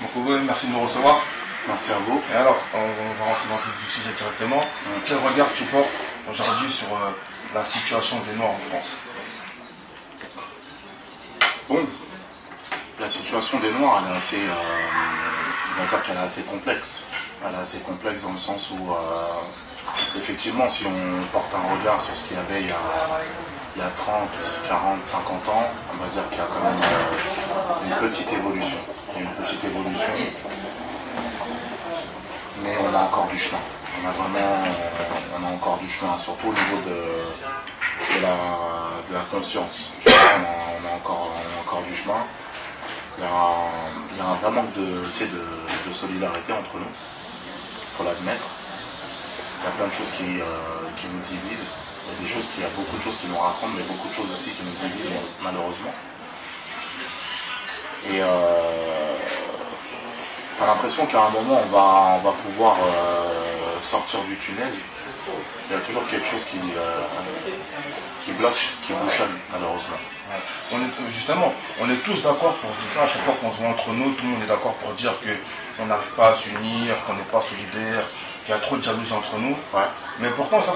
Donc oui, merci de nous recevoir. Merci à vous. Et alors, on va rentrer dans le vif du sujet directement. Quel regard tu portes aujourd'hui sur la situation des Noirs en France? Bon, la situation des Noirs, elle est assez, on va dire qu'elle est assez complexe. Elle est assez complexe dans le sens où, effectivement, si on porte un regard sur ce qu'il y avait il y a 30, 40, 50 ans, on va dire qu'il y a quand même une petite évolution. Il y a une petite évolution, mais on a encore du chemin. On a encore du chemin, surtout au niveau de la conscience. On a encore du chemin. Il y a un vrai manque de solidarité entre nous, il faut l'admettre. Il y a plein de choses qui nous divisent. Il y a beaucoup de choses qui nous rassemblent, mais beaucoup de choses aussi qui nous divisent, malheureusement. Et t'as l'impression qu'à un moment, on va pouvoir sortir du tunnel. Il y a toujours quelque chose qui bloque, qui bouchonne, malheureusement. Justement, on est tous d'accord pour dire ça. À chaque fois qu'on se voit entre nous, tout le monde est d'accord pour dire qu'on n'arrive pas à s'unir, qu'on n'est pas solidaire, qu'il y a trop de jalousie entre nous. Ouais. Mais pourtant, ça,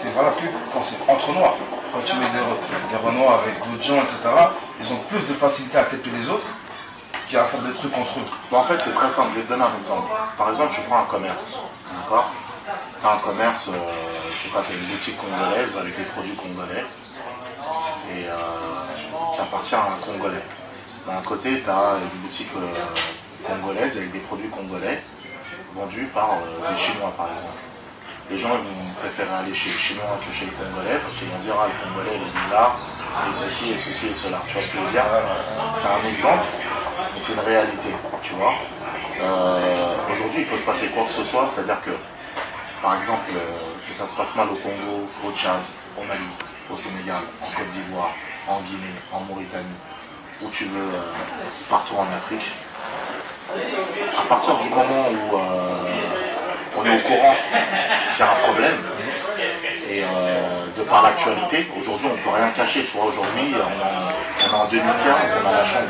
c'est valable plus quand c'est entre noirs. Quand tu mets des Renois avec d'autres gens, etc., ils ont plus de facilité à accepter les autres qu'à faire des trucs entre eux. Bon, en fait, c'est très simple. Je vais te donner un exemple. Par exemple, tu prends un commerce. D'accord? Tu as un commerce, je sais pas, tu as une boutique congolaise avec des produits congolais et qui appartient à un Congolais. D'un côté, tu as une boutique congolaise avec des produits congolais vendus par des Chinois, par exemple. Les gens vont préférer aller chez les Chinois que chez les Congolais parce qu'ils vont dire ah, le Congolais il est bizarre, et ceci et ceci et cela. Tu vois ce que je veux dire? C'est un exemple, mais c'est une réalité, tu vois. Aujourd'hui, il peut se passer quoi que ce soit, c'est-à-dire que, par exemple, que ça se passe mal au Congo, au Tchad, au Mali, au Sénégal, en Côte d'Ivoire, en Guinée, en Mauritanie, où tu veux, partout en Afrique. À partir du moment où on est au courant qu'il y a un problème, et de par l'actualité, aujourd'hui on ne peut rien cacher. Tu vois, aujourd'hui on est en 2015, on a la chance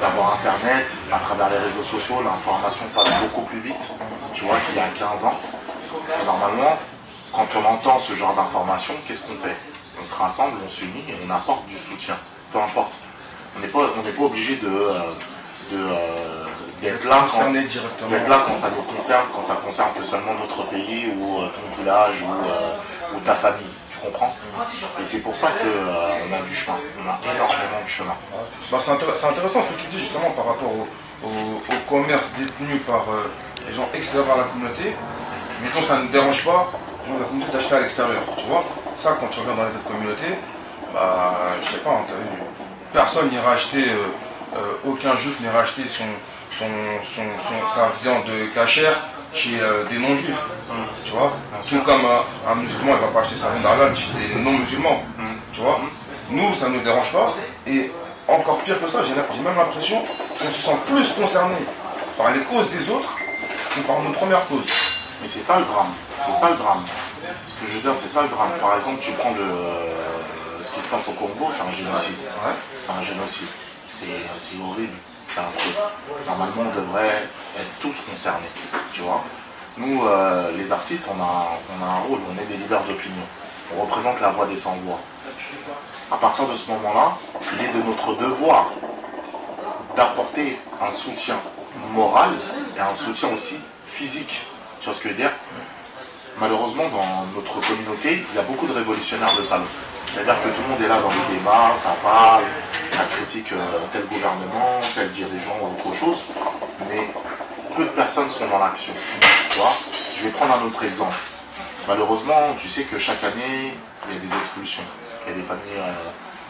d'avoir Internet, à travers les réseaux sociaux, l'information passe beaucoup plus vite, tu vois, qu'il y a 15 ans. Et normalement, quand on entend ce genre d'informations, qu'est-ce qu'on fait? On se rassemble, on s'unit et on apporte du soutien, peu importe. On n'est pas obligé d'être là, quand ça nous concerne, quand ça concerne que seulement notre pays ou ton village ou ta famille, tu comprends? Et c'est pour ça qu'on a du chemin, on a énormément de chemin. Bah, c'est intéressant ce que tu dis justement par rapport au commerce détenu par les gens extérieurs à la communauté. Mettons, ça ne dérange pas les gens de la communauté d'acheter à l'extérieur, tu vois. Ça, quand tu regardes dans les autres communautés, bah, je sais pas, personne n'ira acheter, aucun juif n'ira acheter sa viande cachère chez des non-juifs, tu vois. Tout comme un musulman, il va pas acheter sa viande halal chez des non-musulmans, tu vois. Nous, ça ne nous dérange pas, et encore pire que ça, j'ai même l'impression qu'on se sent plus concerné par les causes des autres que par nos premières causes. Mais c'est ça le drame, c'est ça le drame. Ce que je veux dire, c'est ça le drame. Par exemple, tu prends ce qui se passe au Congo, c'est un génocide. Ouais. C'est un génocide. C'est horrible, c'est affreux. Normalement, on devrait être tous concernés, tu vois. Nous, les artistes, on a un rôle, on est des leaders d'opinion. On représente la voix des sans-voix. À partir de ce moment-là, il est de notre devoir d'apporter un soutien moral et un soutien aussi physique. Tu vois ce que je veux dire? Malheureusement, dans notre communauté, il y a beaucoup de révolutionnaires de salon. C'est-à-dire que tout le monde est là dans les débats, ça parle, ça critique tel gouvernement, tel dirigeant ou autre chose, mais peu de personnes sont dans l'action. Tu vois? Je vais prendre un autre exemple. Malheureusement, tu sais que chaque année, il y a des expulsions. Il y a des familles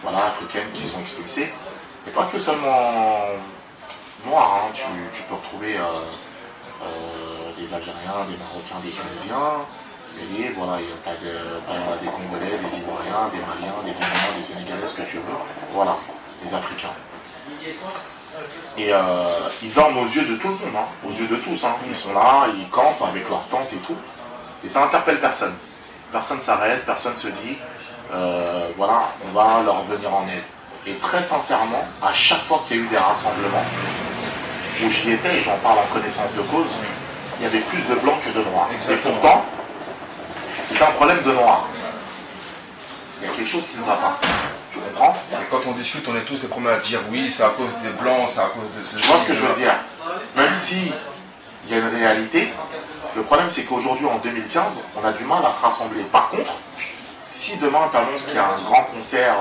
africaines qui sont expulsées. Et pas que seulement noirs, hein. Tu peux retrouver des Algériens, des Marocains, des Tunisiens. Et voilà, t'as des Congolais, des Ivoiriens, des Maliens, des Guinéens, des Sénégalais, ce que tu veux. Voilà, des Africains. Et ils dorment aux yeux de tout le monde, hein, aux yeux de tous. Hein. Ils sont là, ils campent avec leur tente et tout. Et ça n'interpelle personne. Personne ne s'arrête, personne ne se dit, voilà, on va leur venir en aide. Et très sincèrement, à chaque fois qu'il y a eu des rassemblements, où j'y étais, et j'en parle en connaissance de cause, il y avait plus de blancs que de noirs. Exactement. Et pourtant, c'est un problème de noir. Il y a quelque chose qui ne va pas. Tu comprends? Et quand on discute, on est tous les premiers à dire oui, c'est à cause des blancs, c'est à cause de ce. Tu vois ce que je veux dire? Même si il y a une réalité, le problème c'est qu'aujourd'hui, en 2015, on a du mal à se rassembler. Par contre, si demain tu annonces qu'il y a un grand concert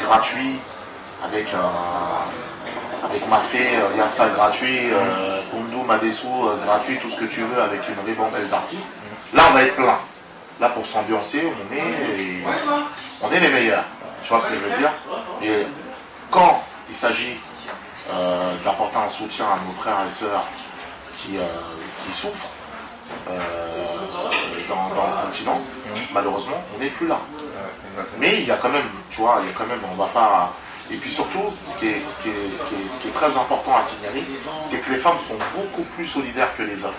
gratuit avec Mafé, Yassa gratuit, Koundou, Madessou gratuit, tout ce que tu veux, avec une ribambelle d'artistes, là on va être plein. Là pour s'ambiancer, on est les meilleurs. Tu vois ce que je veux dire? Et quand il s'agit d'apporter un soutien à nos frères et sœurs qui souffrent dans le continent, malheureusement, on n'est plus là. Mais il y a quand même, tu vois, il y a quand même, on va pas. Et puis surtout, ce qui est très important à signaler, c'est que les femmes sont beaucoup plus solidaires que les hommes.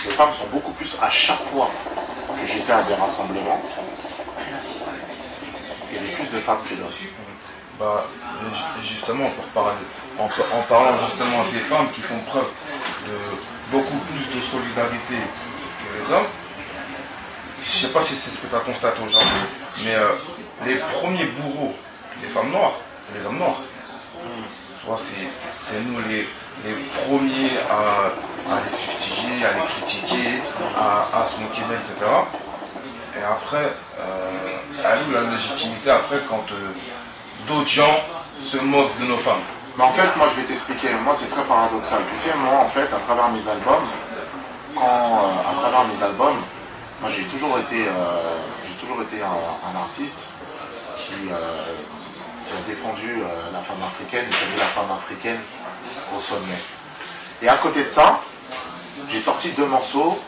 Les femmes sont beaucoup plus, à chaque fois que j'étais à des rassemblements, il y avait plus de femmes que d'hommes. Bah, justement, en parlant justement des femmes qui font preuve de beaucoup plus de solidarité que les hommes, je sais pas si c'est ce que tu as constaté aujourd'hui, mais les premiers bourreaux des femmes noires, c'est les hommes noirs. Tu vois, c'est nous les premiers à les fustiger, à les critiquer, à se moquer d'elles, etc. Et après, à nous la légitimité après quand d'autres gens se moquent de nos femmes. Mais en fait, moi je vais t'expliquer, moi c'est très paradoxal. Tu sais, moi en fait, à travers mes albums, moi j'ai toujours été un artiste qui a défendu la femme africaine et qui a mis la femme africaine au sommet. Et à côté de ça, j'ai sorti 2 morceaux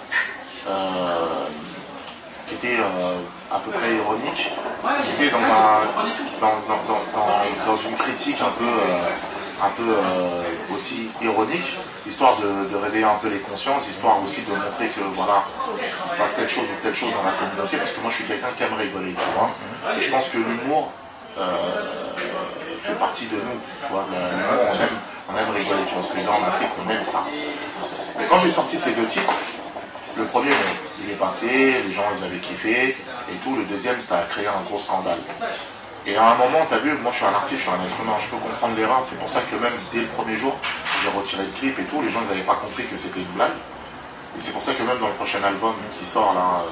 qui étaient à peu près ironiques, qui étaient dans une critique un peu aussi ironique, histoire de réveiller un peu les consciences, histoire aussi de montrer que voilà, il se passe telle chose ou telle chose dans la communauté, parce que moi je suis quelqu'un qui aime rigoler, tu vois. Et je pense que l'humour fait partie de nous, tu vois. On aime rigoler, tu vois, parce que là en Afrique on aime ça. Mais quand j'ai sorti ces 2 titres, le premier, il est passé, les gens ils avaient kiffé et tout. Le deuxième, ça a créé un gros scandale. Et à un moment, tu as vu, moi je suis un artiste, je suis un être humain, je peux comprendre l'erreur. C'est pour ça que même dès le premier jour, j'ai retiré le clip et tout. Les gens n'avaient pas compris que c'était une blague. Et c'est pour ça que même dans le prochain album qui sort là,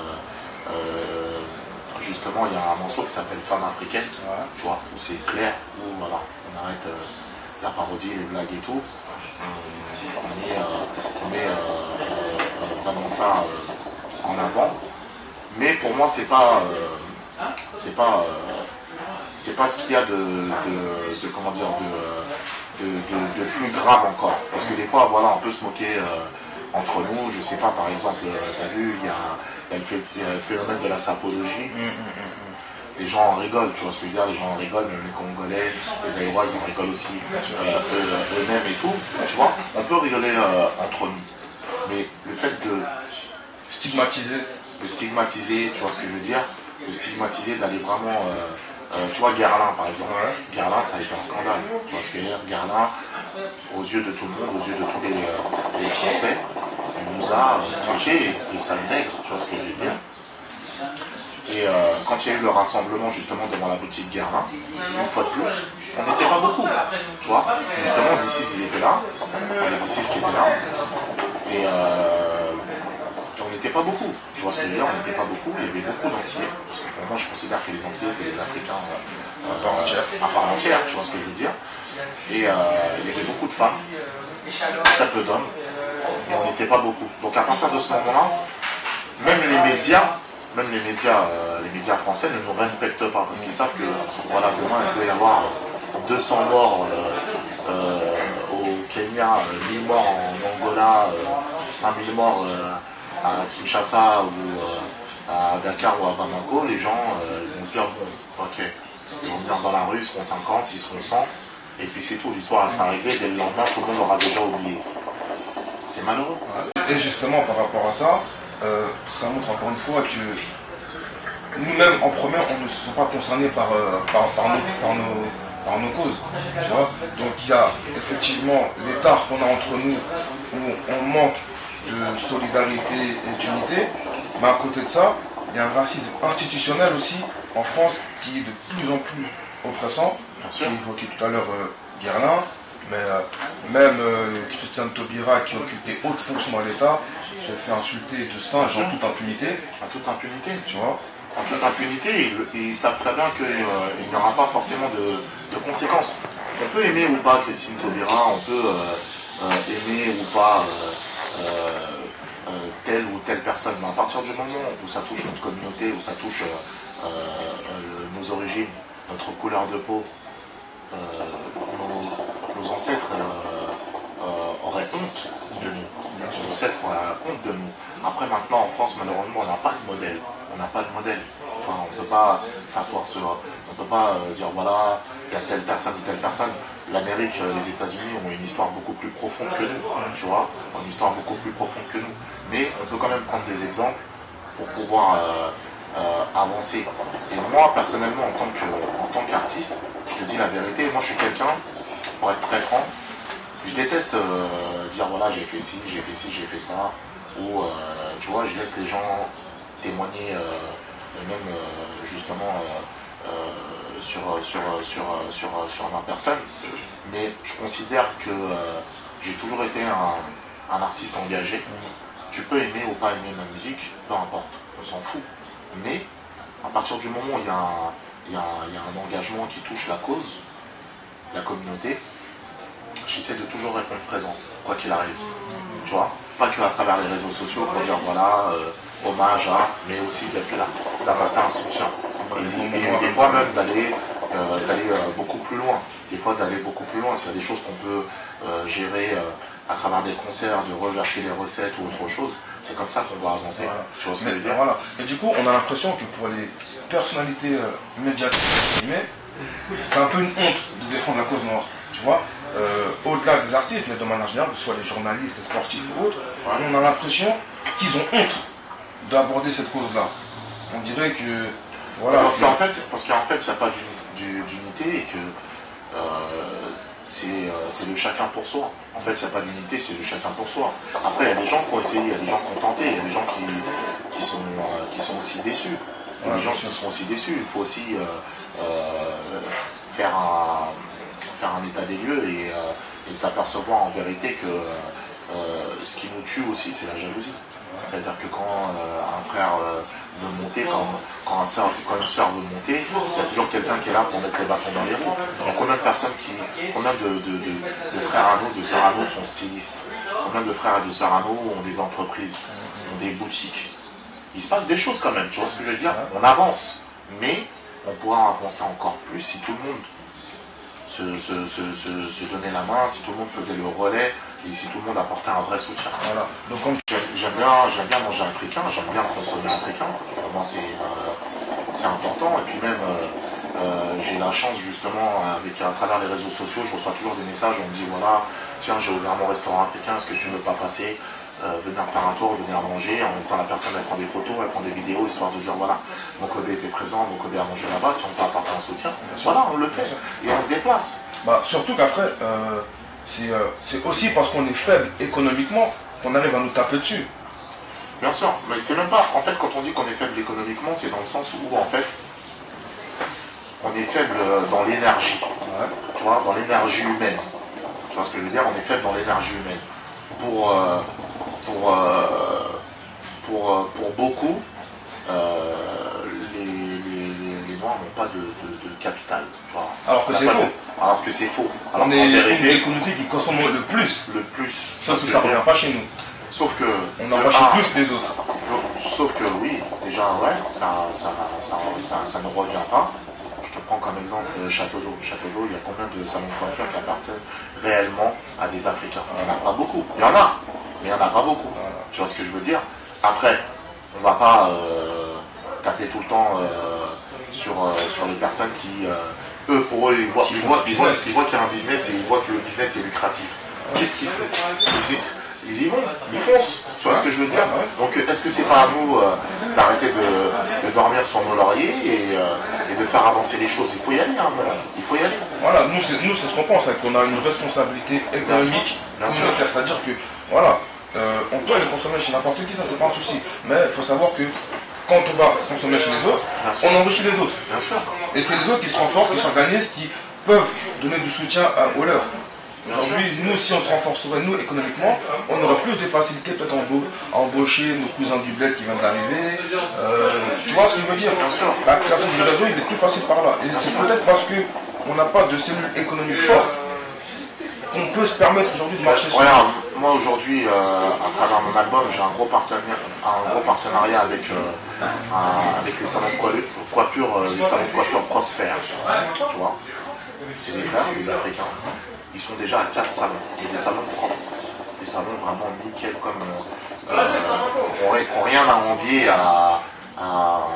justement, il y a un morceau qui s'appelle Femme africaine, tu vois, où c'est clair, où voilà, on arrête la parodie, les blagues et tout. On met vraiment ça en avant. Mais pour moi, c'est pas ce qu'il y a de comment dire de plus grave encore. Parce que des fois, voilà, on peut se moquer entre nous. Je sais pas, par exemple, tu as vu, il y a le phénomène de la sapologie. Les gens en rigolent, tu vois ce que je veux dire, les gens en rigolent, même les Congolais, les Aïrois, ils en rigolent aussi eux-mêmes et tout, tu vois. On peut rigoler entre nous. Mais le fait de stigmatiser, tu vois ce que je veux dire, de stigmatiser, d'aller vraiment, tu vois, Guerlain par exemple, Guerlain ça a été un scandale, tu vois ce que je veux dire, Guerlain, aux yeux de tout le monde, aux yeux de tous les Français, on nous a traqué et ça le nègre, tu vois ce que je veux dire. Et quand il y a eu le rassemblement justement devant la boutique Guerlain, une fois de plus, on n'était pas beaucoup, tu vois. Justement, D6 il était là, on est D6 qui était là, et on n'était pas beaucoup, tu vois ce que je veux dire, on n'était pas beaucoup, il y avait beaucoup d'Antillais, parce que pour moi je considère que les Antillais c'est les Africains à part entière, tu vois ce que je veux dire. Et il y avait beaucoup de femmes, très peu d'hommes, et on n'était pas beaucoup. Donc à partir de ce moment-là, même les médias français ne nous respectent pas parce qu'ils savent que voilà, demain il peut y avoir 200 morts au Kenya, 1000 morts en Angola, 5000 morts à Kinshasa ou à Dakar ou à Bamako. Les gens vont se dire bon, ok, ils vont venir dans la rue, ils seront 50, ils seront 100, et puis c'est tout, l'histoire sera réglée, dès le lendemain tout le monde aura déjà oublié. C'est malheureux. Et justement par rapport à ça, ça montre encore une fois que nous-mêmes en premier on ne se sent pas concernés par par nos causes. Tu vois. Donc il y a effectivement l'écart qu'on a entre nous où on manque de solidarité et d'unité, mais à côté de ça, il y a un racisme institutionnel aussi en France qui est de plus en plus oppressant. J'ai évoqué tout à l'heure Guerlain, mais même Christiane Taubira qui occupe des hautes fonctions à l'État se fait insulter de singe en toute impunité. En toute impunité, tu vois. En toute impunité, ils savent très bien qu'il n'y aura pas forcément de conséquences. On peut aimer ou pas Christine Taubira, on peut aimer ou pas telle ou telle personne, mais à partir du moment où ça touche notre communauté, où ça touche nos origines, notre couleur de peau, nos ancêtres auraient honte de nous. Nos ancêtres auraient honte de nous. Après, maintenant, en France, malheureusement, on n'a pas de modèle. On n'a pas de modèle. Enfin, on ne peut pas s'asseoir sur... On ne peut pas dire, voilà, il y a telle personne ou telle personne. L'Amérique, les États-Unis ont une histoire beaucoup plus profonde que nous, tu vois, une histoire beaucoup plus profonde que nous. Mais on peut quand même prendre des exemples pour pouvoir avancer. Et moi, personnellement, en tant qu'artiste, je te dis la vérité, moi je suis quelqu'un, pour être très franc, je déteste dire voilà j'ai fait ci, j'ai fait ci, j'ai fait ça, ou tu vois, je laisse les gens témoigner même justement sur ma personne, mais je considère que j'ai toujours été un artiste engagé. Tu peux aimer ou pas aimer ma musique, peu importe, on s'en fout, mais à partir du moment où il y a un engagement qui touche la cause, la communauté, j'essaie de toujours répondre présent, quoi qu'il arrive. Tu vois, pas que à travers les réseaux sociaux pour dire voilà, hommage à, mais aussi d'être là, d'apporter un soutien. Et des fois même d'aller beaucoup plus loin. Des fois d'aller beaucoup plus loin. S'il y a des choses qu'on peut gérer à travers des concerts, de reverser les recettes ou autre chose, c'est comme ça qu'on va avancer. Voilà. Tu vois ce que je veux dire? Voilà. Et du coup, on a l'impression que pour les personnalités médiatiques, c'est un peu une honte de défendre la cause noire. Tu vois, au-delà des artistes, mais de manière générale, que ce soit les journalistes, les sportifs ou autres, on a l'impression qu'ils ont honte d'aborder cette cause-là. On dirait que... Voilà, parce qu'en fait, il n'y a pas d'unité et que c'est le chacun pour soi. En fait, il n'y a pas d'unité, c'est le chacun pour soi. Après, il y a des gens qui ont essayé, il y a des gens qui ont tenté, il y a des gens qui sont aussi déçus. Il y a des gens qui sont aussi déçus. Il faut aussi faire un état des lieux et s'apercevoir en vérité que ce qui nous tue aussi, c'est la jalousie. C'est-à-dire que quand un frère veut monter, quand une soeur veut monter, il y a toujours quelqu'un qui est là pour mettre les bâtons dans les roues. Il y a combien de personnes combien de frères à nous, de sœurs à nous sont stylistes? Combien de frères et de sœurs à nous ont des entreprises, ont des boutiques? Il se passe des choses quand même, tu vois ce que je veux dire? On avance, mais on pourra avancer encore plus si tout le monde se donnait la main, si tout le monde faisait le relais et si tout le monde apportait un vrai soutien. Voilà. Donc j'aime bien manger africain, j'aime bien consommer africain. Pour moi c'est important. Et puis même j'ai la chance justement à travers les réseaux sociaux, je reçois toujours des messages où on me dit voilà, tiens j'ai ouvert mon restaurant africain, est-ce que tu ne veux pas passer venir faire un tour, venir manger, en même temps la personne elle prend des photos, elle prend des vidéos, histoire de dire voilà, mon Kobe était présent, mon Kobe a mangé là-bas, si on peut apporter un soutien, voilà, on le fait, et on se déplace. Bah, surtout qu'après, c'est aussi parce qu'on est faible économiquement qu'on arrive à nous taper dessus. Bien sûr, mais c'est même pas, en fait quand on dit qu'on est faible économiquement, c'est dans le sens où en fait, on est faible dans l'énergie, tu vois, dans l'énergie humaine. Tu vois ce que je veux dire? On est faible dans l'énergie humaine. Pour beaucoup, les Noirs n'ont pas de capital. Tu vois. Alors que c'est faux. Alors que c'est faux. Alors on est une des communautés qui consomme le plus. Le plus. Sauf que ça ne revient pas chez nous. Sauf que... On en rachète plus que les autres. Sauf que oui, déjà, ouais, ça ne revient pas. Je te prends comme exemple Château d'Eau. Château d'Eau, il y a combien de salons de coiffure qui appartiennent réellement à des Africains? Il n'y en a pas beaucoup. Il y en a, mais il n'y en a pas beaucoup. Tu vois ce que je veux dire? Après, on ne va pas taper tout le temps sur les personnes qui, eux, pour eux, ils voient qu'il y a un business et ils voient que le business est lucratif. Qu'est-ce qu'ils font? ils y vont, ils foncent, tu vois ce que je veux dire. Donc est-ce que c'est pas à nous d'arrêter de dormir sur nos lauriers et de faire avancer les choses? Il faut y aller, hein, il faut y aller. Voilà, nous c'est ce qu'on pense, c'est qu'on a une responsabilité économique, communautaire, c'est-à-dire que, voilà, on peut aller consommer chez n'importe qui, ça c'est pas un souci, mais il faut savoir que quand on va consommer chez les autres, on enrichit les autres. Bien sûr. Et c'est les autres qui se renforcent, qui s'organisent, qui peuvent donner du soutien aux leurs. Aujourd'hui, nous, si on se renforcerait, nous, économiquement, on aurait plus de facilité peut-être à embaucher nos cousins du bled qui viennent d'arriver. Tu vois ce que je veux dire? Bien sûr. La création du réseau, il est plus facile par là. Et c'est peut-être parce qu'on n'a pas de cellules économiques fortes qu'on peut se permettre aujourd'hui de marcher sur. Regarde, moi aujourd'hui, à travers mon album, j'ai un gros partenariat avec les salons de coiffure, les salons de coiffure Prosper. Tu vois, c'est des frères, des Africains. Ils sont déjà à 4 salons, et des salons propres, des salons vraiment nickel, comme qui n'ont rien à envier à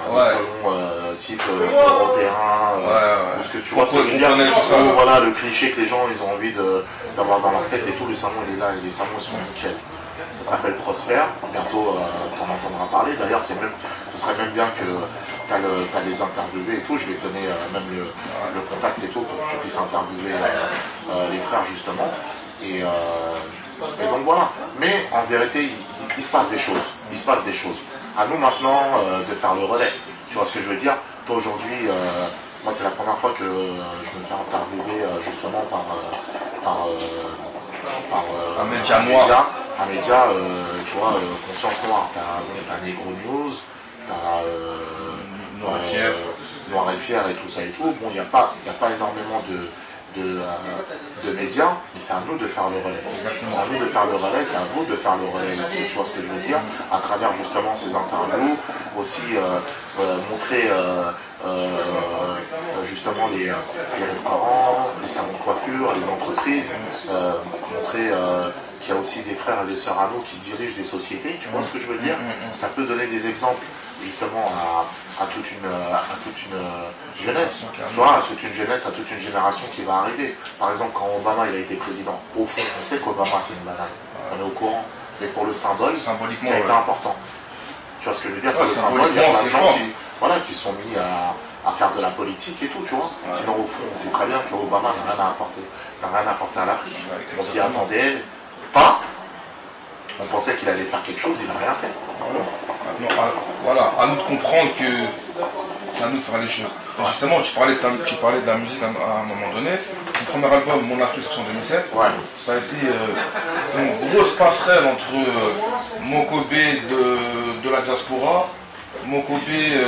des salons type européen, ou ce que tu vois, ce que je veux dire, voilà, le cliché que les gens ils ont envie d'avoir dans leur tête et tout, le salon il est là, et les salons ils sont nickel. Ça s'appelle Prosper, bientôt on en entendra parler, d'ailleurs ce serait même bien que tu as les interviewés et tout, je vais te donner même le contact et tout pour que tu puisses interviewer les frères justement. Et donc voilà. Mais en vérité, il se passe des choses. Il se passe des choses. À nous maintenant de faire le relais. Tu vois ce que je veux dire? Toi aujourd'hui, moi c'est la première fois que je me fais interviewer justement par un média noir. Un média, tu vois, Conscience Noire. T'as Negro News, t'as Noir et Fier et tout ça et tout. Bon, il n'y a pas énormément de médias, mais c'est à nous de faire le relais. C'est à nous de faire le relais, c'est à vous de faire le relais ici, tu vois ce que je veux dire, à travers justement ces interviews, aussi montrer justement les restaurants, les salons de coiffure, les entreprises, montrer qu'il y a aussi des frères et des sœurs à nous qui dirigent des sociétés, tu vois ce que je veux dire. Ça peut donner des exemples justement à toute une jeunesse, tu vois, à toute une jeunesse, à toute une génération qui va arriver. Par exemple, quand Obama il a été président, au fond, on sait qu'Obama c'est une banane, on est au courant, mais pour le symbole, ça a été important. Tu vois ce que je veux dire? Pour le symbole, il y a plein de gens qui sont mis à faire de la politique et tout, tu vois. Sinon, au fond, on sait très bien qu'Obama n'a rien à apporter à l'Afrique. On s'y attendait pas. On pensait qu'il allait faire quelque chose, il n'a rien fait. Voilà, à nous de comprendre que c'est à nous de faire les choses. Et justement, tu parlais de la musique à un moment donné. Ton premier album, Mon Afrique, sorti en 2007, ça a été une grosse passerelle entre Mokobé de la diaspora, Mokobé,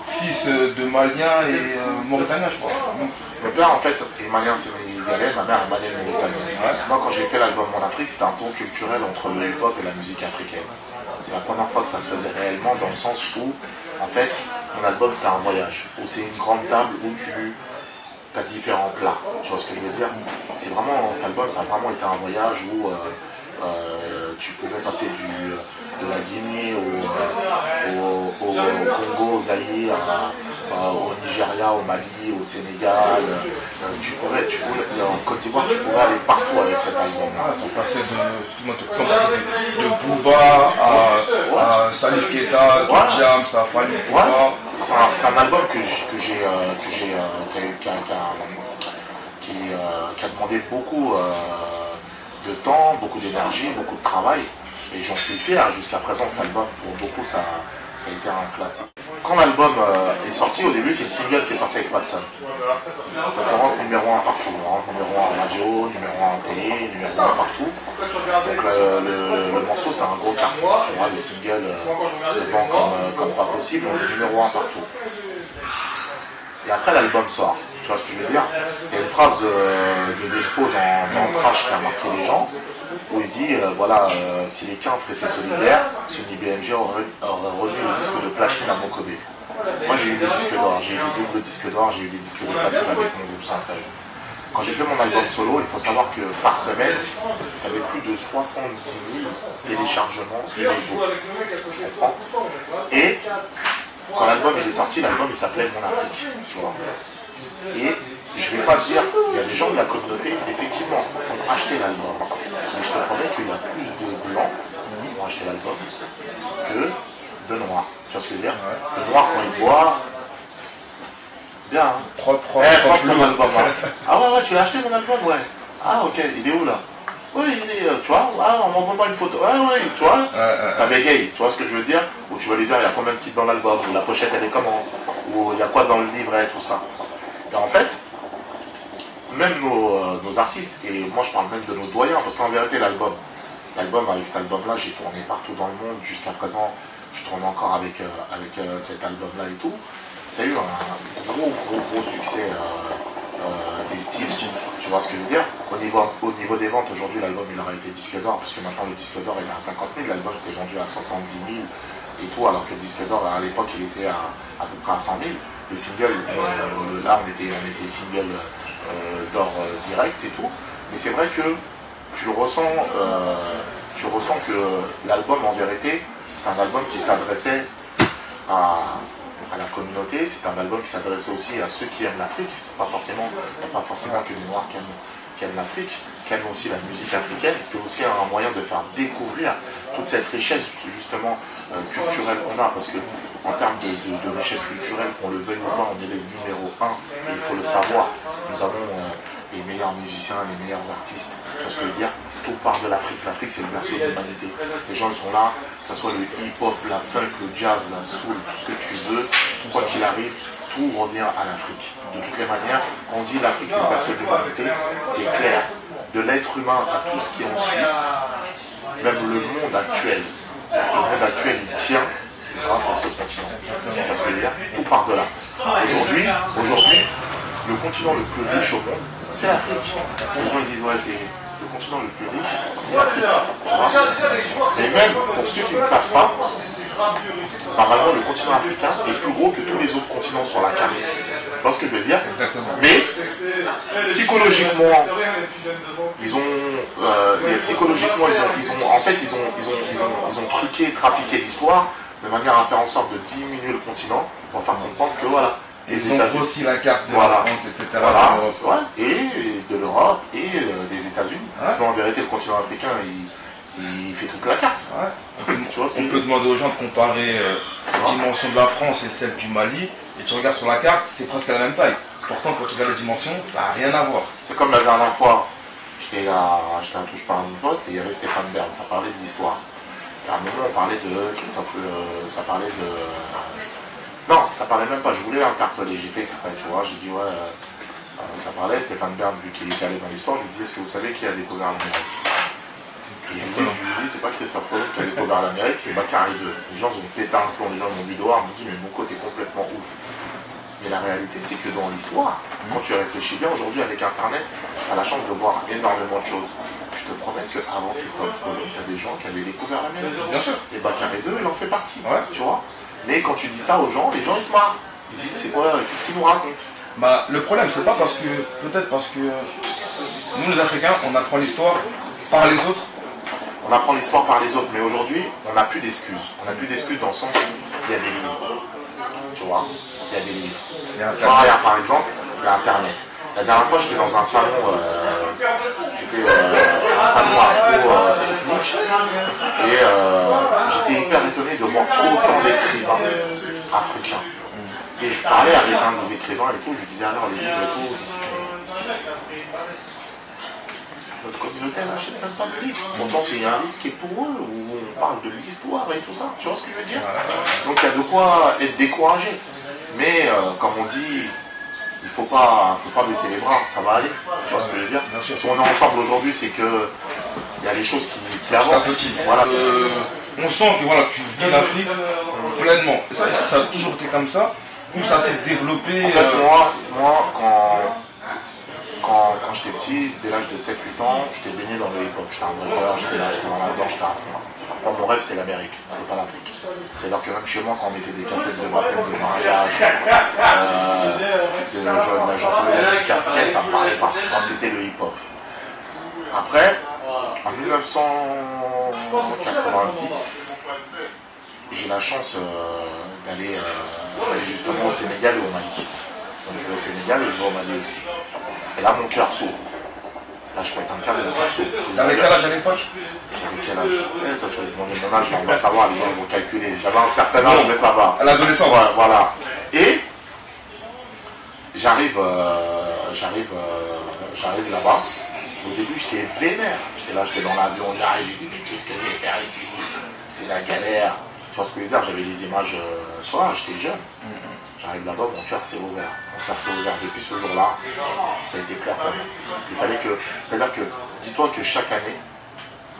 fils de Malien et Mauritanien, je crois. Mon père, en fait, est malien sénégalais, ma mère est malienne mauritanienne. Moi, quand j'ai fait l'album Mon Afrique, c'était un pont culturel entre le hip-hop et la musique africaine. C'est la première fois que ça se faisait réellement, dans le sens où, en fait, mon album c'était un voyage, où c'est une grande table où tu as différents plats. Tu vois ce que je veux dire? C'est vraiment, cet album, ça a vraiment été un voyage où tu pouvais passer de la Guinée au Congo, au Zaïre, au Nigeria, au Mali, au Sénégal. Tu pouvais, en Côte d'Ivoire, tu pouvais aller partout avec cet album. On passait de Booba à Salif Keita, Jam, ça a fallu Booba. C'est un album qui a demandé beaucoup de temps, beaucoup d'énergie, beaucoup de travail. Et j'en suis fier. Jusqu'à présent, cet album, pour beaucoup, ça a été un classique. Quand l'album est sorti, au début, c'est le single qui est sorti avec Watson. Donc on rentre numéro 1 partout. On rentre numéro 1 en radio, numéro 1 en télé, numéro 1 partout. Donc le morceau, c'est un gros carton. Tu vois, le single se vend comme pas possible. On est numéro 1 partout. Et après, l'album sort. Tu vois ce que je veux dire? Il y a une phrase de Despo dans Crash qui a marqué les gens, où il dit voilà, si les 15 étaient solidaires, Sony BMG aurait remis le disque de platine à Mokobé. Moi j'ai eu des disques d'or, j'ai eu des doubles disques d'or, j'ai eu des disques de platine avec mon groupe 113. Quand j'ai fait mon album solo, il faut savoir que par semaine, il y avait plus de 70 000 téléchargements illégaux. Tu comprends? Et quand l'album est sorti, l'album il s'appelait Mon Afrique. Tu vois. Et je ne vais pas dire, il y a des gens de la communauté, effectivement, ont acheté l'album. Et je te promets qu'il y a plus de blancs qui ont acheté l'album que de noirs. Tu vois ce que je veux dire? Le noir, quand il voit, bien. Hein. Propre Propre ton album. Hein. Ah ouais, tu l'as acheté mon album, ouais. Ah ok, il est où là? Oui, il est, tu vois, ah, on m'envoie pas une photo. Ouais, tu vois, ça bégaye, tu vois ce que je veux dire? Ou tu vas lui dire, il y a combien de titres dans l'album, ou la pochette elle est comment, ou il y a quoi dans le livret, tout ça. Et en fait, même nos artistes, et moi je parle même de nos doyens, parce qu'en vérité l'album, avec cet album-là, j'ai tourné partout dans le monde, jusqu'à présent, je tourne encore avec cet album-là et tout. Ça a eu un gros succès des styles, tu vois ce que je veux dire. Au niveau des ventes, aujourd'hui l'album il aurait été disque d'or, parce que maintenant le disque d'or il est à 50 000, l'album c'était vendu à 70 000 et tout, alors que le disque d'or à l'époque il était à peu près à 100 000. Le single, là on était single d'or direct et tout, mais c'est vrai que tu ressens que l'album en vérité c'est un album qui s'adressait à la communauté, c'est un album qui s'adressait aussi à ceux qui aiment l'Afrique. Il n'y a pas forcément que les Noirs qui aiment l'Afrique, qui aiment aussi la musique africaine. C'était aussi un moyen de faire découvrir toute cette richesse justement culturelle qu'on a, parce que en termes de richesse culturelle, qu'on le veuille ou pas, on est les numéro 1, il faut le savoir. Nous avons les meilleurs musiciens, les meilleurs artistes, tu vois ce que je veux dire? Tout part de l'Afrique. L'Afrique c'est le berceau de l'humanité. Les gens ils sont là, que ce soit le hip-hop, la funk, le jazz, la soul, tout ce que tu veux, quoi qu'il arrive, tout revient à l'Afrique. De toutes les manières, on dit l'Afrique c'est le berceau de l'humanité, c'est clair. De l'être humain à tout ce qui en suit, même le monde actuel il tient grâce à ce continent. Tu vois ce que je veux dire? Tout part de là. Aujourd'hui, le continent le plus riche au monde, c'est l'Afrique. Les gens ils disent ouais c'est le continent le plus riche, c'est l'Afrique. Et même pour ceux qui ne savent pas, normalement le continent africain est plus gros que tous les autres continents sur la carte. Tu vois ce que je veux dire? Exactement. Mais psychologiquement, ils ont truqué, trafiqué l'histoire de manière à faire en sorte de diminuer le continent pour faire comprendre que voilà. Ils ont aussi la carte de la France, etc. Voilà, et de l'Europe et des États-Unis. Sinon, en vérité, le continent africain, il fait toute la carte. Tu vois on peut demander aux gens de comparer la dimension de la France et celle du Mali, et tu regardes sur la carte, c'est presque la même taille. Pourtant, quand tu regardes les dimensions, ça n'a rien à voir. C'est comme la dernière fois, j'étais à Touche par un poste et il y avait Stéphane Bern, ça parlait de l'histoire. Et à un moment, on parlait de Christophe, ça parlait de. Non, ça parlait même pas, je voulais l'interpeller, j'ai fait exprès, tu vois, j'ai dit ouais, ça parlait, Stéphane Bern, vu qu'il était allé dans l'histoire, je lui ai dit est-ce que vous savez qui a découvert l'Amérique? Et je lui ai dit c'est pas Christophe Colomb qui a découvert l'Amérique, c'est Bakary II. Les gens ont pété un plomb, les gens m'ont vu dehors, m'ont dit mais mon côté est complètement ouf. Mais la réalité c'est que dans l'histoire, quand tu réfléchis bien aujourd'hui avec internet, tu as la chance de voir énormément de choses. Je te promets qu'avant Christophe Colomb, il y a des gens qui avaient découvert l'Amérique. Bien sûr. Et Bakary II, il en fait partie, tu vois. Mais quand tu dis ça aux gens, les gens ils se marrent. Ils disent c'est quoi, qu'est-ce qu'ils nous racontent? Bah le problème c'est pas peut-être parce que nous les Africains on apprend l'histoire par les autres. On apprend l'histoire par les autres, mais aujourd'hui on n'a plus d'excuses. On n'a plus d'excuses dans le sens où il y a des livres. Tu vois, il y a des livres. Regarde, par exemple, il y a internet. La dernière fois j'étais dans un salon, c'était un salon afro-ethnique, et j'étais hyper étonné de voir autant d'écrivains africains. Et je parlais avec un des écrivains et tout, je lui disais alors les livres et tout, notre communauté n'achète même pas de livres. Pourtant c'est un livre qui est pour eux, où on parle de l'histoire et tout ça, tu vois ce que je veux dire? Donc il y a de quoi être découragé. Mais comme on dit, il faut pas baisser les bras, ça va aller. Tu vois ce que je veux dire? Si on est ensemble aujourd'hui, c'est que il y a des choses qui avancent. Voilà. On sent que voilà, tu vis l'Afrique pleinement. Et ça a toujours été comme ça, ou ça s'est développé. En fait, moi quand j'étais petit, dès l'âge de 7-8 ans, j'étais baigné dans le hip-hop. J'étais un breaker, j'étais là, j'étais dans la danse, j'étais à fond. Moi, mon rêve c'était l'Amérique, c'était pas l'Afrique. C'est-à-dire que même chez moi, quand on mettait des cassettes de baptême, de mariage, de la Jean-Paul, la musique africaine, ça me parlait pas. Moi, c'était le hip-hop. Après, en 1990, j'ai la chance d'aller justement au Sénégal et au Mali. Donc je vais au Sénégal et je vais au Mali aussi. Et là, mon cœur s'ouvre. Là, je pète un câble de perso. T'avais quel âge à l'époque? J'avais quel âge? Toi, tu vas demander mon âge, on va savoir, les gens vont calculer. J'avais un certain âge, mais ça va. À l'adolescence. Ouais, voilà. Et j'arrive là-bas. Au début, j'étais vénère. J'étais là, j'étais dans l'avion, j'arrive, je dis, mais qu'est-ce que je vais faire ici? C'est la galère. Tu vois ce que je veux dire? J'avais des images, tu vois, j'étais jeune. J'arrive là-bas, mon cœur s'est ouvert. Mon cœur s'est ouvert. Depuis ce jour-là, ça a été clair pour moi. Il fallait que, c'est-à-dire que, dis-toi que chaque année,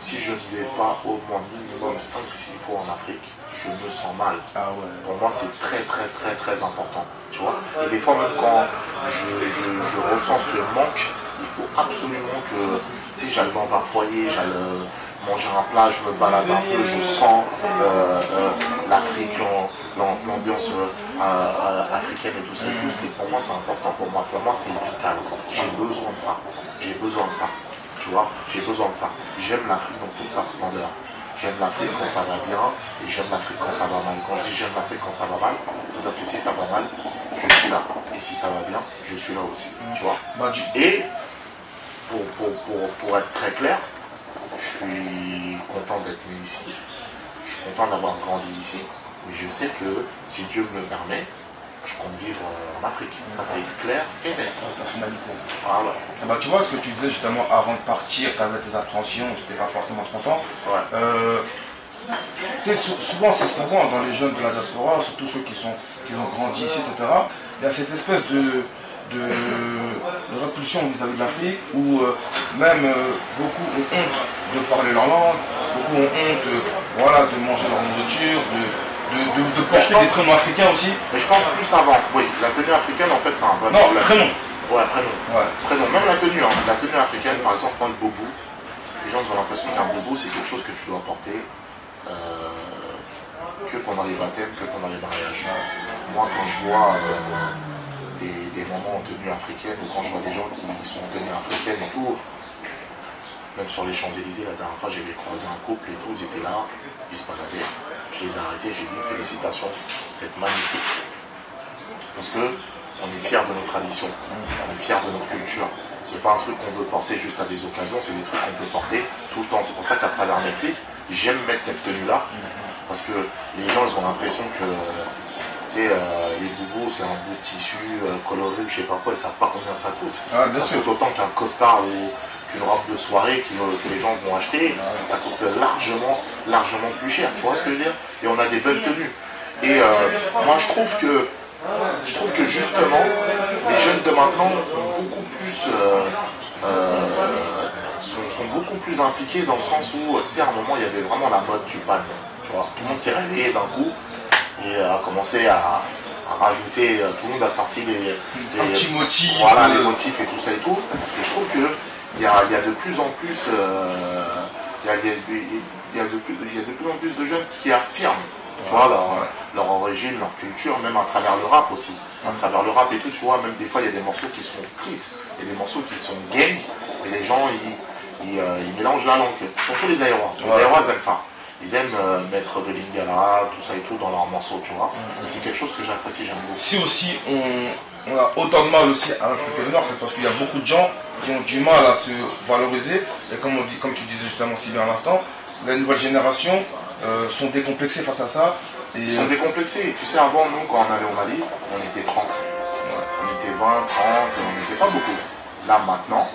si je ne vais pas au moins minimum 5-6 fois en Afrique, je me sens mal. Ah ouais. Pour moi, c'est très très très très important. Tu vois. Et des fois, même quand je ressens ce manque, il faut absolument que, tu sais, j'aille dans un foyer, j'aille manger un plat, je me balade un peu, je sens l'Afrique, l'ambiance africaine et tout ça. Pour moi, c'est important pour moi. Pour moi, c'est vital. J'ai besoin de ça. J'ai besoin de ça. Tu vois, j'ai besoin de ça. J'aime l'Afrique dans toute sa splendeur. J'aime l'Afrique quand ça va bien et j'aime l'Afrique quand ça va mal. Quand je dis j'aime l'Afrique quand ça va mal, c'est-à-dire que si ça va mal, je suis là. Et si ça va bien, je suis là aussi. Tu vois. Et pour être très clair, je suis content d'être né ici. Je suis content d'avoir grandi ici. Mais je sais que si Dieu me le permet, je compte vivre en Afrique. Ça, c'est clair et net. Ta finalité. Voilà. Et bah, tu vois ce que tu disais justement avant de partir, tu avais tes appréhensions, tu n'étais pas forcément content. Ouais. Souvent, c'est ce qu'on voit dans les jeunes de la diaspora, surtout ceux qui ont grandi ici, etc. Il y a cette espèce de répulsion vis-à-vis de l'Afrique où même beaucoup ont honte de parler leur langue, beaucoup ont honte voilà, de manger leur nourriture, de porter des prénoms africains aussi. Mais je pense plus avant. Oui, la tenue africaine, en fait, c'est un vrai Non, problème. prénom. Ouais, prénom. Ouais. Prénom. Même la tenue, hein. La tenue africaine, par exemple, prendre le boubou. Les gens ont l'impression qu'un boubou, c'est quelque chose que tu dois porter que pendant les baptêmes, que pendant les mariages. Moi, quand je vois des moments en tenue africaine, ou quand je vois des gens qui sont en tenue africaine et tout, même sur les Champs-Élysées, la dernière fois, j'avais croisé un couple et tout, ils étaient là, ils se baladaient. Je les ai arrêtés, j'ai dit félicitations, c'est magnifique. Parce que on est fiers de nos traditions, on est fiers de notre culture. C'est pas un truc qu'on veut porter juste à des occasions, c'est des trucs qu'on peut porter tout le temps. C'est pour ça qu'à travers mes clips, j'aime mettre cette tenue-là. Parce que les gens, ils ont l'impression que les boubous, c'est un bout de tissu coloré, je sais pas quoi, ils savent pas combien ça coûte. Ah, ça coûte autant qu'un costard ou qu'une robe de soirée que les gens vont acheter. Ça coûte largement plus cher. Tu vois ce que je veux dire? Et on a des belles tenues. Et moi, je trouve que justement, les jeunes de maintenant sont beaucoup plus impliqués dans le sens où, tu sais, à un moment, il y avait vraiment la mode du pan. Tu vois, tout le monde s'est réveillé d'un coup et a commencé à rajouter, tout le monde a sorti des petits motifs. Voilà, les motifs et tout ça et tout. Et je trouve qu'il y a de plus en plus, il y a de plus en plus de jeunes qui affirment, tu vois, leur origine, leur culture, même à travers le rap aussi. À travers le rap et tout, tu vois, même des fois il y a des morceaux qui sont street, il y a des morceaux qui sont game, et les gens ils mélangent la langue. Surtout les Aérois. Les Aérois aiment ça. Ils aiment mettre de l'Ingala, tout ça et tout dans leurs morceaux, tu vois. Et c'est quelque chose que j'apprécie, j'aime beaucoup. Si aussi on a autant de mal aussi à respecter le Nord, c'est parce qu'il y a beaucoup de gens qui ont du mal à se valoriser. Et comme tu disais justement si bien à l'instant, les nouvelles générations sont décomplexées face à ça. Ils sont décomplexés. Tu sais, avant, nous, quand on allait au Mali, on était 30. On était 20, 30, on n'était pas beaucoup. Là, maintenant,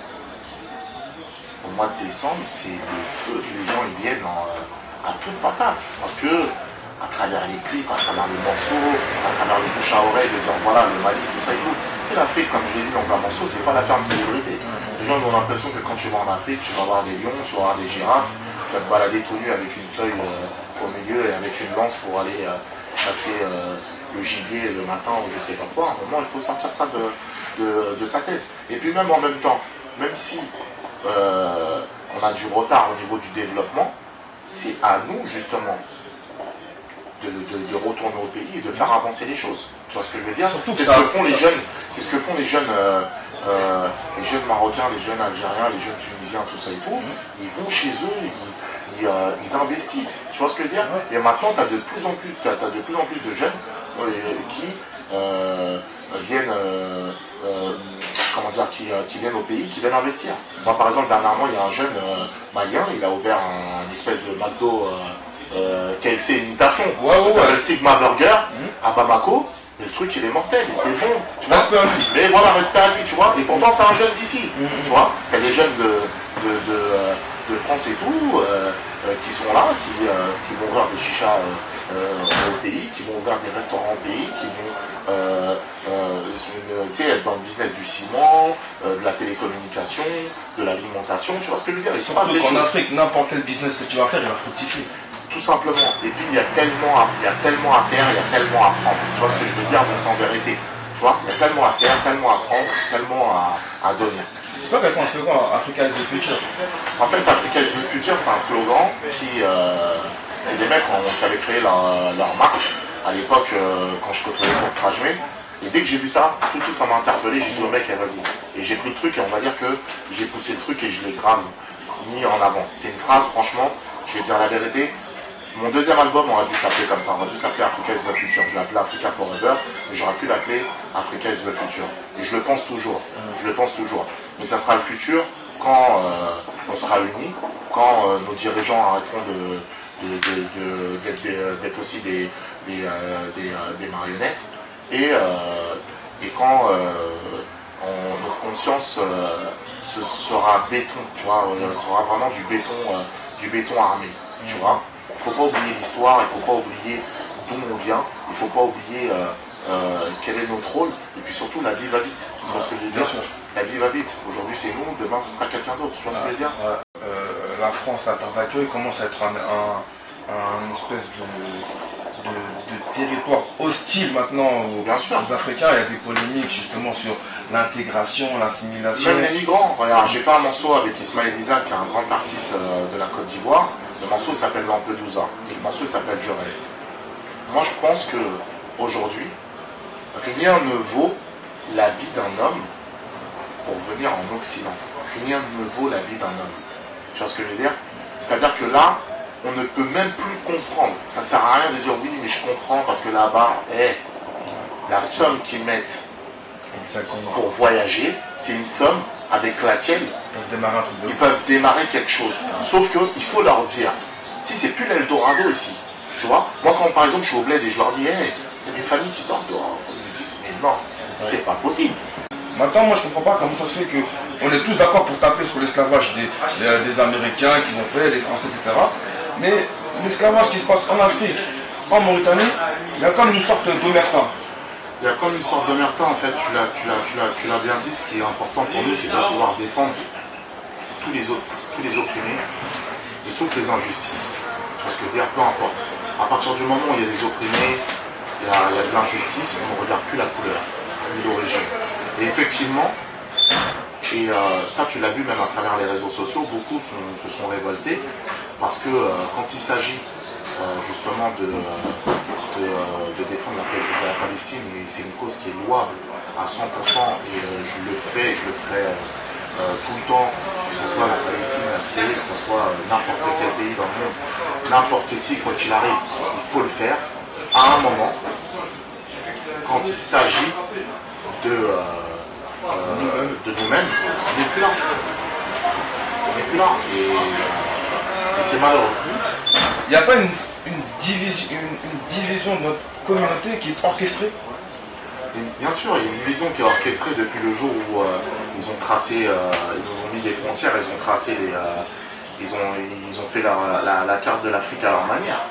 au mois de décembre, c'est le feu. Les gens, ils viennent à toute patate. Parce que, à travers les clips, à travers les morceaux, à travers le bouche à oreille, de dire voilà, le Mali, tout ça et tout. Tu sais, l'Afrique, comme je l'ai dit dans un morceau, c'est pas l'affaire de célébrité. Les gens ont l'impression que quand tu vas en Afrique, tu vas voir des lions, tu vas voir des girafes, tu vas te balader tout nu avec une feuille au milieu et avec une lance pour aller passer le gibier le matin ou je sais pas quoi. À un moment, il faut sortir ça de sa tête. Et puis même en même temps, même si on a du retard au niveau du développement, c'est à nous justement de retourner au pays et de faire avancer les choses. Tu vois ce que je veux dire? C'est ce que font les jeunes. C'est ce que font les jeunes marocains, les jeunes algériens, les jeunes tunisiens, tout ça et tout. Ils vont chez eux, ils investissent. Tu vois ce que je veux dire? Et maintenant, tu as de plus en plus de jeunes qui viennent comment dire, qui viennent au pays, qui viennent investir. Moi, par exemple, dernièrement, il y a un jeune malien, il a ouvert une espèce de McDo KFC imitation, ça s'appelle Sigma Burger à Bamako. Mais le truc, il est mortel, c'est bon. Respect à lui. Mais voilà, respect à lui, tu vois. Et pourtant, c'est un jeune d'ici, tu vois. Il y a des jeunes de France et tout, qui sont là, qui vont ouvrir des chichas au pays, qui vont ouvrir des restaurants au pays, qui vont être dans le business du ciment, de la télécommunication, de l'alimentation, tu vois ce que je veux dire. Surtout qu'en Afrique, n'importe quel business que tu vas faire, il va fructifier. Tout simplement. Et puis il y a tellement à faire, il y a tellement à prendre. Tu vois ce que je veux dire, donc en vérité. Tu vois, il y a tellement à faire, tellement à prendre, tellement à donner. C'est pas qu'elles font un slogan, Africa is the future. En fait, Africa is the future, c'est un slogan qui. C'est des mecs qui avaient créé leur marque à l'époque quand je côtoyais pour Trajmé. Et dès que j'ai vu ça, tout de suite ça m'a interpellé, j'ai dit au mec, vas-y. Et j'ai pris le truc et on va dire que j'ai poussé le truc et je l'ai grave mis en avant. C'est une phrase, franchement, je vais dire la vérité. Mon deuxième album aurait dû s'appeler comme ça, on aurait dû s'appeler Africa is the Future. Je l'ai appelé Africa Forever, mais j'aurais pu l'appeler Africa is the Future. Et je le pense toujours, Mais ça sera le futur quand on sera unis, quand nos dirigeants arrêteront d'être aussi des marionnettes, et quand notre conscience ce sera béton, tu vois, sera vraiment du béton armé, tu vois. Il ne faut pas oublier l'histoire, il ne faut pas oublier d'où on vient, il ne faut pas oublier quel est notre rôle, et puis surtout la vie va vite. Tu vois ce que je veux dire ? La vie va vite. Aujourd'hui c'est nous, demain ce sera quelqu'un d'autre. Tu vois ce que je veux dire ? La France, à l'heure actuelle, commence à être un espèce de territoire hostile maintenant aux Africains. Il y a des polémiques justement sur l'intégration, l'assimilation. Même les migrants. Regarde, j'ai fait un morceau avec Ismaël Isaac, qui est un grand artiste de la Côte d'Ivoire. Le morceau s'appelle Lampedusa et le morceau s'appelle Je reste. Moi je pense que aujourd'hui, rien ne vaut la vie d'un homme pour venir en Occident. Rien ne vaut la vie d'un homme. Tu vois ce que je veux dire? C'est-à-dire que là, on ne peut même plus comprendre. Ça sert à rien de dire oui, mais je comprends parce que là-bas, la somme qu'ils mettent pour voyager, c'est une somme avec laquelle ils peuvent démarrer quelque chose. Sauf qu'il faut leur dire, si c'est plus l'Eldorado ici, tu vois, moi quand par exemple je suis au bled et je leur dis, il y a des familles qui dorment dehors, ils me disent, mais non, c'est pas possible. Maintenant, moi je comprends pas comment ça se fait qu'on est tous d'accord pour taper sur l'esclavage des Américains qu'ils ont fait, les Français, etc. Mais l'esclavage qui se passe en Afrique, en Mauritanie, il y a comme une sorte d'omerta. Il y a comme une sorte d'omerta, en fait, tu l'as bien dit, ce qui est important pour nous, c'est de pouvoir défendre tous les opprimés et toutes les injustices. Tu vois ce que je veux dire, peu importe. À partir du moment où il y a des opprimés, il y a de l'injustice, on ne regarde plus la couleur, ni l'origine. Et effectivement, et ça tu l'as vu même à travers les réseaux sociaux, beaucoup se sont révoltés parce que quand il s'agit justement de défendre la Palestine, et c'est une cause qui est louable à 100% et je le ferai tout le temps, que ce soit la Palestine, la Syrie, que ce soit n'importe quel pays dans le monde, n'importe qui, quoi qu'il arrive, il faut le faire à un moment quand il s'agit de nous-mêmes, on n'est plus là. On n'est plus là. Et c'est malheureux. Il n'y a pas une division de notre communauté qui est orchestrée? Bien sûr, il y a une division qui est orchestrée depuis le jour où ils ont tracé, ils nous ont mis des frontières, ils ont tracé ils ont fait la carte de l'Afrique à leur manière.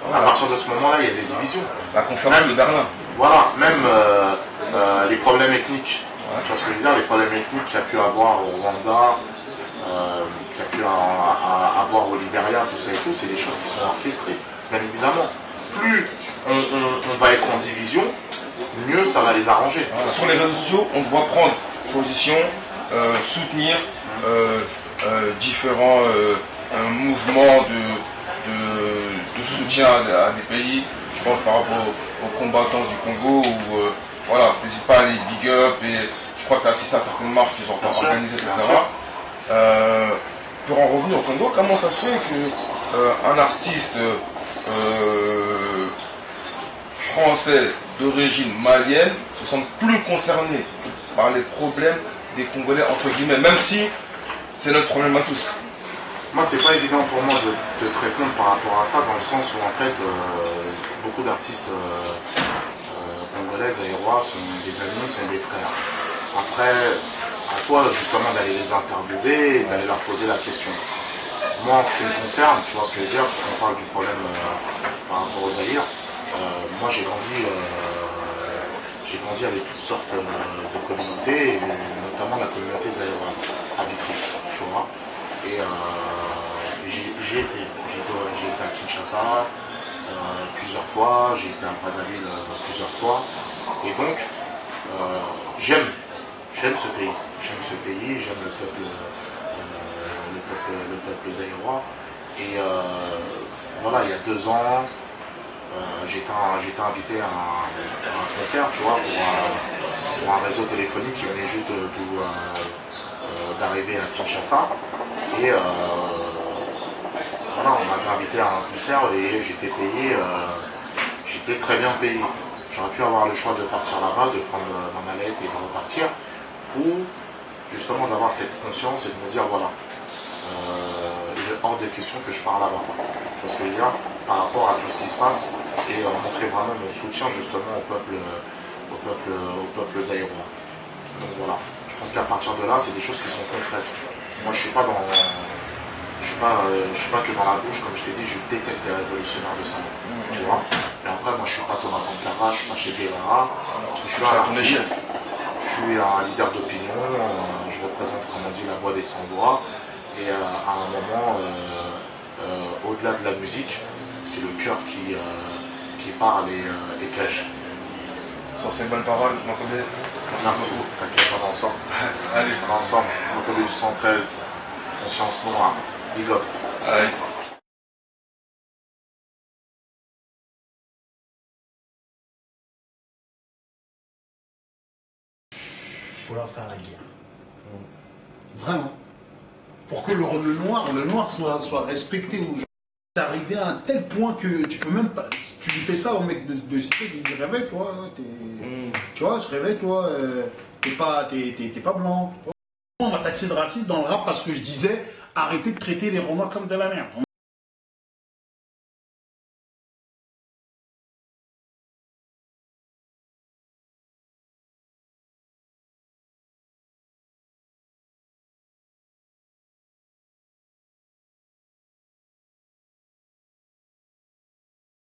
Voilà. À partir de ce moment-là, il y a des divisions. La conférence de Berlin. Voilà, même les problèmes ethniques. Tu vois ce que je veux dire, les problèmes ethniques qu'il y a pu avoir au Rwanda, qu'il y a pu avoir au Libéria, tout ça et tout, c'est des choses qui sont orchestrées, bien évidemment. Plus on va être en division, mieux ça va les arranger. Voilà. Sur les réseaux sociaux, on doit prendre position, soutenir différents mouvements de soutien à des pays. Je pense par rapport aux combattants du Congo, où voilà, n'hésite pas à les big up, et je crois que tu as assisté à certaines marches qu'ils ont organisées, etc. Pour en revenir au Congo, comment ça se fait qu'un artiste français d'origine malienne se sente plus concerné par les problèmes des Congolais, entre guillemets, même si c'est notre problème à tous. Moi, c'est pas évident pour moi de te répondre par rapport à ça, dans le sens où, en fait, beaucoup d'artistes congolais, zaïrois, sont des amis, sont des frères. Après, à toi, justement, d'aller les interviewer et d'aller leur poser la question. Moi, en ce qui me concerne, tu vois ce que je veux dire, puisqu'on parle du problème par rapport aux Zaïre, moi, j'ai grandi avec toutes sortes de communautés, et notamment la communauté zaïroise à Vitry, tu vois. Et j'ai été à Kinshasa plusieurs fois, j'ai été à Brazzaville plusieurs fois. Et donc, j'aime ce pays. J'aime ce pays, j'aime le peuple zaïrois. Et voilà, il y a 2 ans, j'étais invité à un concert, tu vois, pour un réseau téléphonique qui venait juste d'arriver à Kinshasa. Et voilà, on m'avait invité à un concert et j'étais payé, j'étais très bien payé. J'aurais pu avoir le choix de partir là-bas, de prendre ma mallette et de repartir, ou justement d'avoir cette conscience et de me dire voilà, il est hors de question que je pars là-bas. Tu vois ce que je veux dire, par rapport à tout ce qui se passe, et montrer vraiment mon soutien justement au peuple zaïrois. Donc voilà, je pense qu'à partir de là, c'est des choses qui sont concrètes. Moi, je suis pas que dans la bouche, comme je t'ai dit, je déteste les révolutionnaires de sang. Tu vois. Et après, moi, je suis pas Thomas Sankara, je suis pas Che Guevara, je suis un artiste, je suis un leader d'opinion, je représente, comme on dit, la voix des sans-voix. Et à un moment, au-delà de la musique, c'est le cœur qui parle et cache. Sur ces bonnes paroles, merci beaucoup. T'inquiète, on est ensemble. Allez, on est ensemble. On est du 113, conscience noire. Big up. Allez. Il faut leur faire la guerre. Vraiment. Pour que le noir soit respecté. C'est arrivé à un tel point que tu peux même pas. Tu lui fais ça au mec de cité, tu lui dis réveille toi, tu vois, je réveille toi, t'es pas blanc. On m'a taxé de raciste dans le rap parce que je disais arrêtez de traiter les Romains comme de la merde.